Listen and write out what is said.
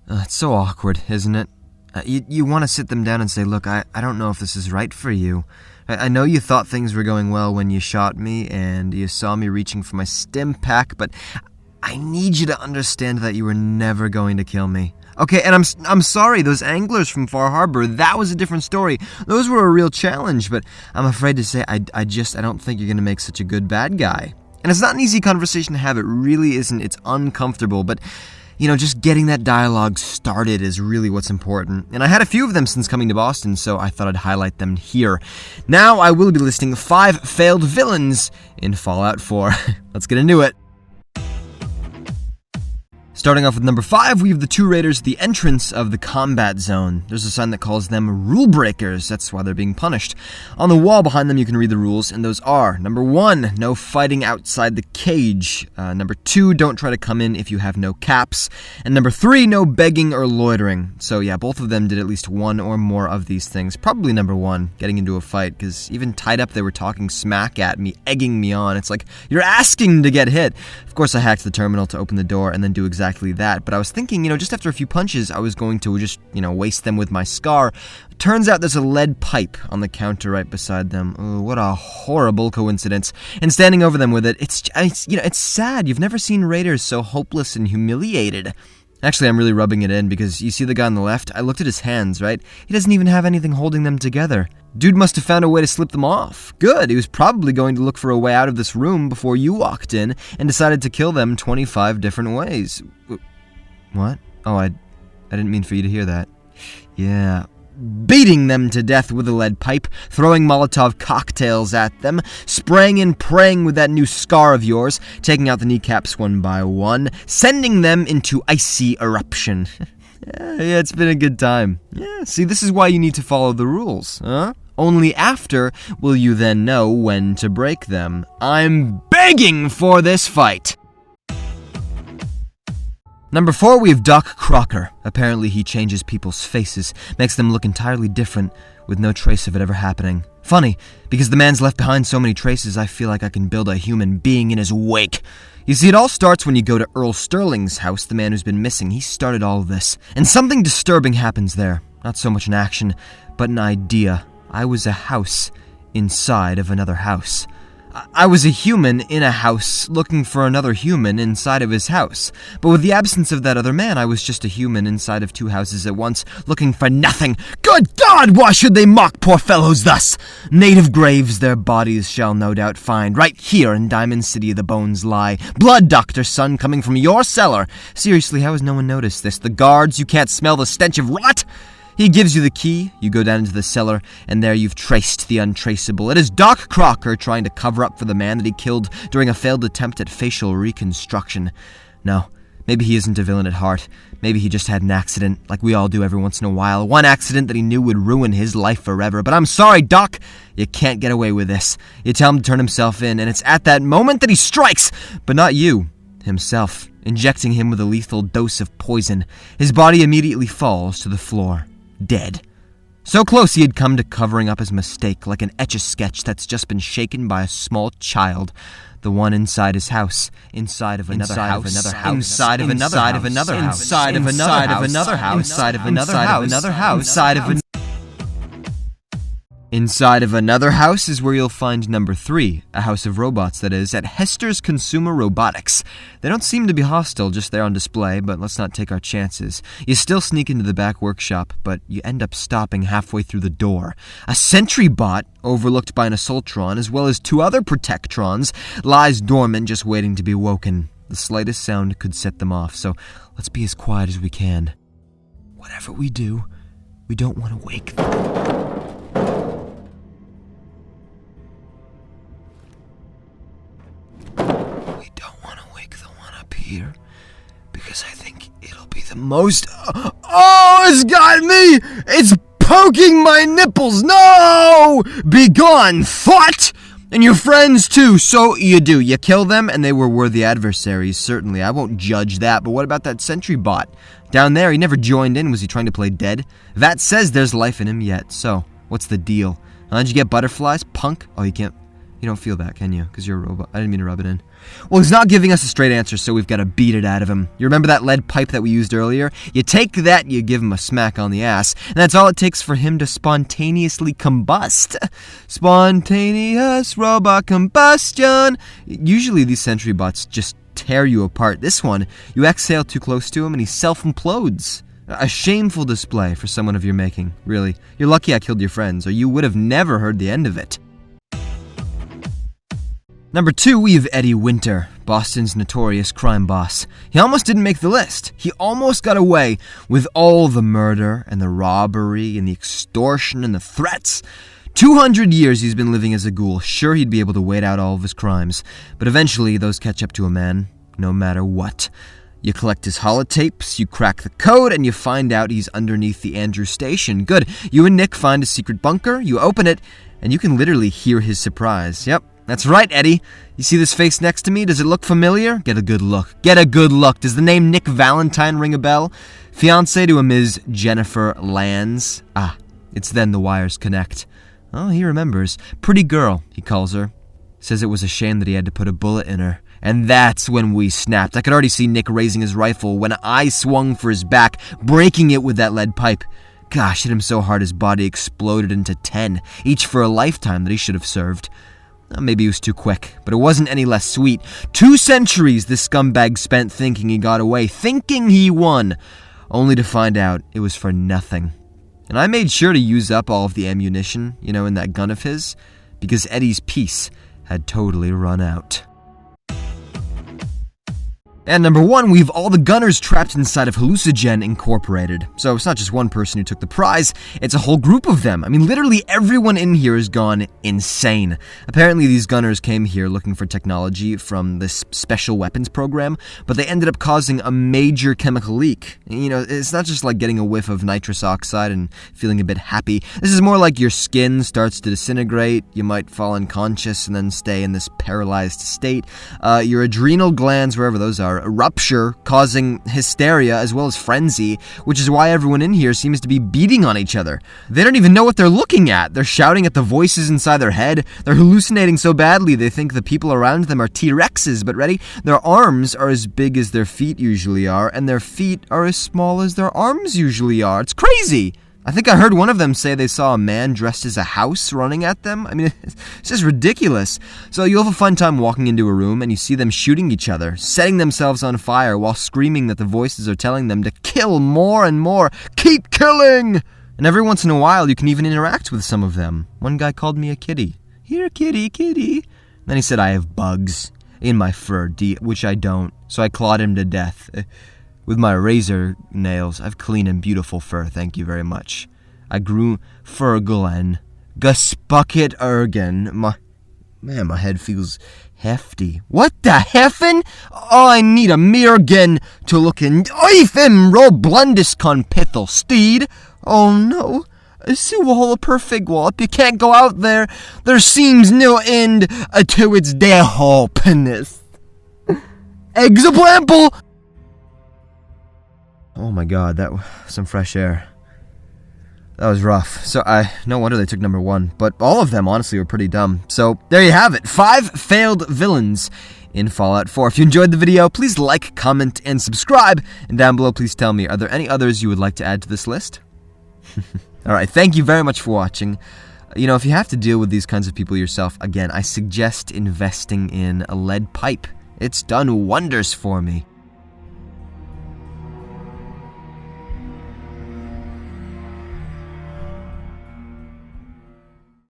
It's so awkward, isn't it? You want to sit them down and say, look, I don't know if this is right for you. I know you thought things were going well when you shot me and you saw me reaching for my stim pack, but I need you to understand that you were never going to kill me. Okay, and I'm sorry, those anglers from Far Harbor, that was a different story. Those were a real challenge, but I'm afraid to say I don't think you're going to make such a good bad guy. And it's not an easy conversation to have, it really isn't. It's uncomfortable, but just getting that dialogue started is really what's important. And I had a few of them since coming to Boston, so I thought I'd highlight them here. Now I will be listing 5 failed villains in Fallout 4. Let's get into it. Starting off with number 5, we have the 2 raiders at the entrance of the combat zone. There's a sign that calls them rule breakers. That's why they're being punished. On the wall behind them you can read the rules, and those are: number 1, no fighting outside the cage. Number 2, don't try to come in if you have no caps. And number 3, no begging or loitering. So yeah, both of them did at least one or more of these things. Probably number 1, getting into a fight, because even tied up they were talking smack at me, egging me on. It's like, you're asking to get hit. Of course I hacked the terminal to open the door and then do exactly that, but I was thinking, just after a few punches, I was going to just, waste them with my scar. Turns out there's a lead pipe on the counter right beside them. Oh, what a horrible coincidence. And standing over them with it, it's sad. You've never seen raiders so hopeless and humiliated. Actually, I'm really rubbing it in because you see the guy on the left? I looked at his hands, right? He doesn't even have anything holding them together. Dude must have found a way to slip them off. Good, he was probably going to look for a way out of this room before you walked in and decided to kill them 25 different ways. What? Oh, I didn't mean for you to hear that. Yeah. Beating them to death with a lead pipe, throwing Molotov cocktails at them, spraying and praying with that new scar of yours, taking out the kneecaps one by one, sending them into icy eruption. Yeah, it's been a good time. Yeah, see, this is why you need to follow the rules, huh? Only after will you then know when to break them. I'm begging for this fight! Number 4, we have Doc Crocker. Apparently he changes people's faces, makes them look entirely different, with no trace of it ever happening. Funny, because the man's left behind so many traces, I feel like I can build a human being in his wake. You see, it all starts when you go to Earl Sterling's house, the man who's been missing. He started all of this. And something disturbing happens there. Not so much an action, but an idea. I was a house inside of another house. I was a human in a house looking for another human inside of his house. But with the absence of that other man, I was just a human inside of 2 houses at once, looking for nothing. Good God, why should they mock poor fellows thus? Native graves their bodies shall no doubt find. Right here in Diamond City the bones lie. Blood, doctor, son, coming from your cellar. Seriously, how has no one noticed this? The guards, you can't smell the stench of rot? He gives you the key, you go down into the cellar, and there you've traced the untraceable. It is Doc Crocker trying to cover up for the man that he killed during a failed attempt at facial reconstruction. No, maybe he isn't a villain at heart. Maybe he just had an accident, like we all do every once in a while. One accident that he knew would ruin his life forever. But I'm sorry, Doc, you can't get away with this. You tell him to turn himself in, and it's at that moment that he strikes, but not you, himself, injecting him with a lethal dose of poison. His body immediately falls to the floor. Dead. So close he had come to covering up his mistake, like an etch-a-sketch that's just been shaken by a small child. The one inside his house, inside of another house, inside of another house, inside of another house, inside of another house, inside of another house, inside of another house. Inside of another house is where you'll find number 3, a house of robots, that is, at Hester's Consumer Robotics. They don't seem to be hostile, just there on display, but let's not take our chances. You still sneak into the back workshop, but you end up stopping halfway through the door. A sentry bot, overlooked by an Assaultron, as well as 2 other Protectrons, lies dormant, just waiting to be woken. The slightest sound could set them off, so let's be as quiet as we can. Whatever we do, we don't want to wake them. Here, because I think it'll be the most... Oh, it's got me! It's poking my nipples! No! Begone, thought! And your friends, too. So you do. You kill them, and they were worthy adversaries, certainly. I won't judge that, but what about that sentry bot? Down there, he never joined in. Was he trying to play dead? That says there's life in him yet, so what's the deal? How'd you get butterflies, punk? Oh, you can't You don't feel that, can you? Because you're a robot. I didn't mean to rub it in. Well, he's not giving us a straight answer, so we've got to beat it out of him. You remember that lead pipe that we used earlier? You take that and you give him a smack on the ass, and that's all it takes for him to spontaneously combust. Spontaneous robot combustion. Usually these sentry bots just tear you apart. This one, you exhale too close to him and he self-implodes. A shameful display for someone of your making, really. You're lucky I killed your friends, or you would have never heard the end of it. Number 2, we have Eddie Winter, Boston's notorious crime boss. He almost didn't make the list. He almost got away with all the murder and the robbery and the extortion and the threats. 200 years he's been living as a ghoul. Sure, he'd be able to wait out all of his crimes, but eventually those catch up to a man, no matter what. You collect his holotapes, you crack the code, and you find out he's underneath the Andrew Station. Good. You and Nick find a secret bunker, you open it, and you can literally hear his surprise. Yep. That's right, Eddie. You see this face next to me? Does it look familiar? Get a good look. Get a good look. Does the name Nick Valentine ring a bell? Fiancé to a Ms. Jennifer Lands. Ah, it's then the wires connect. Oh, he remembers. Pretty girl, he calls her. Says it was a shame that he had to put a bullet in her. And that's when we snapped. I could already see Nick raising his rifle when I swung for his back, breaking it with that lead pipe. Gosh, hit him so hard his body exploded into 10, each for a lifetime that he should have served. Maybe he was too quick, but it wasn't any less sweet. 2 centuries this scumbag spent thinking he got away, thinking he won, only to find out it was for nothing. And I made sure to use up all of the ammunition, in that gun of his, because Eddie's piece had totally run out. And number 1, we've all the gunners trapped inside of Hallucigen Incorporated. So it's not just one person who took the prize, it's a whole group of them. I mean, literally everyone in here has gone insane. Apparently these gunners came here looking for technology from this special weapons program, but they ended up causing a major chemical leak. It's not just like getting a whiff of nitrous oxide and feeling a bit happy. This is more like your skin starts to disintegrate, you might fall unconscious and then stay in this paralyzed state. Your adrenal glands, wherever those are, rupture, causing hysteria as well as frenzy, which is why everyone in here seems to be beating on each other. They don't even know what they're looking at. They're shouting at the voices inside their head. They're hallucinating so badly they think the people around them are T-Rexes, but ready? Their arms are as big as their feet usually are, and their feet are as small as their arms usually are. It's crazy! I think I heard one of them say they saw a man dressed as a house running at them. I mean, it's just ridiculous. So you'll have a fun time walking into a room and you see them shooting each other, setting themselves on fire while screaming that the voices are telling them to kill more and more. Keep killing! And every once in a while you can even interact with some of them. One guy called me a kitty. Here, kitty, kitty. Then he said I have bugs in my fur, which I don't. So I clawed him to death. With my razor nails, I've clean and beautiful fur, thank you very much. I grew Ferglen, Gusbucket Ergen. My head feels hefty. What the heffin'? Oh, I need a mirgen to look in. Oifim ro blundis con pithel steed. Oh no. See wall per fig wallop. You can't go out there. There seems no end to its deho penis. Example. Oh my god, that was some fresh air. That was rough. So no wonder they took number 1. But all of them, honestly, were pretty dumb. So there you have it. 5 failed villains in Fallout 4. If you enjoyed the video, please like, comment, and subscribe. And down below, please tell me, are there any others you would like to add to this list? Alright, thank you very much for watching. If you have to deal with these kinds of people yourself, again, I suggest investing in a lead pipe. It's done wonders for me.